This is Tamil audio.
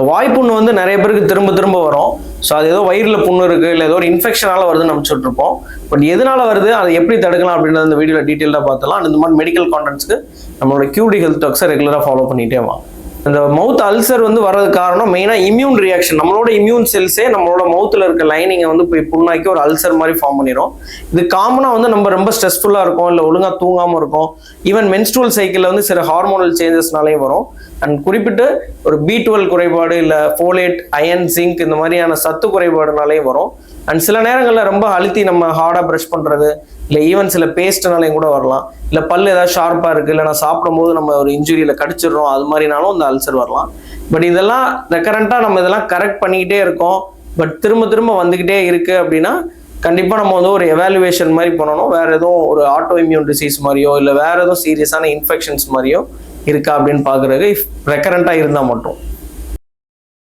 வாய்ப்புண்ணு வந்து நிறைய பேருக்கு திரும்ப திரும்ப வரும். ஸோ அது ஏதோ வயிறில் புண்ணு இருக்குது, இல்லை ஏதோ ஒரு இன்ஃபெக்ஷனால வருதுன்னு நினச்சிட்டு இருப்போம். பட் எதனால வருது, அதை எப்படி தடுக்கலாம் அப்படின்றத இந்த வீடியோவில் டீட்டெயிலாக பார்த்தலாம். இந்த மாதிரி மெடிக்கல் கான்டென்ட்ஸ்க்கு நம்மளோட QD ஹெல்த் டாக்ஸை ரெகுலராக ஃபாலோ பண்ணிகிட்டே வாங்க. இந்த மவுத் அல்சர் வந்து வர்றதுக்கு காரணம் மெயினாக இம்யூன் ரியாக்ஷன். நம்மளோட இம்யூன் செல்ஸே நம்மளோட மவுத்தில் இருக்க லைனிங்கை வந்து போய் புண்ணாக்கி ஒரு அல்சர் மாதிரி ஃபார்ம் பண்ணிடும். இது காமனாக வந்து நம்ம ரொம்ப ஸ்ட்ரெஸ்ஃபுல்லாக இருக்கும், இல்லை ஒழுங்காக தூங்காமல் இருக்கும், ஈவன் மென்ஸ்ட்ரல் சைக்கிளில் வந்து சில ஹார்மோனல் சேஞ்சஸ்னாலேயும் வரும். அண்ட் குறிப்பிட்டு ஒரு B12 குறைபாடு, இல்லை ஃபோலேட், அயன், ஜிங்க் இந்த மாதிரியான சத்து குறைபாடுனாலேயும் வரும். அண்ட் சில நேரங்களில் ரொம்ப அழுத்தி நம்ம ஹார்டாக ப்ரஷ் பண்ணுறது, இல்லை ஈவன் சில பேஸ்ட்னாலையும் கூட வரலாம். இல்லை பல் ஏதாவது ஷார்ப்பாக இருக்குது, இல்லை நான் சாப்பிடும்போது நம்ம ஒரு இன்ஜுரியில் கடிச்சிடுறோம், அது மாதிரினாலும் இந்த அல்சர் வரலாம். பட் இதெல்லாம் ரெக்கரண்ட்டாக நம்ம இதெல்லாம் கரெக்ட் பண்ணிக்கிட்டே இருக்கோம், பட் திரும்ப திரும்ப வந்துக்கிட்டே இருக்குது அப்படின்னா கண்டிப்பாக நம்ம வந்து ஒரு எவாலுவேஷன் மாதிரி பண்ணணும். வேறு எதுவும் ஒரு ஆட்டோ இம்யூன் டிசீஸ் மாதிரியோ, இல்லை வேறு எதுவும் சீரியஸான இன்ஃபெக்ஷன்ஸ் மாதிரியோ இருக்கா அப்படின்னு பார்க்குறது ரெக்கரண்ட்டாக இருந்தால் மட்டும்.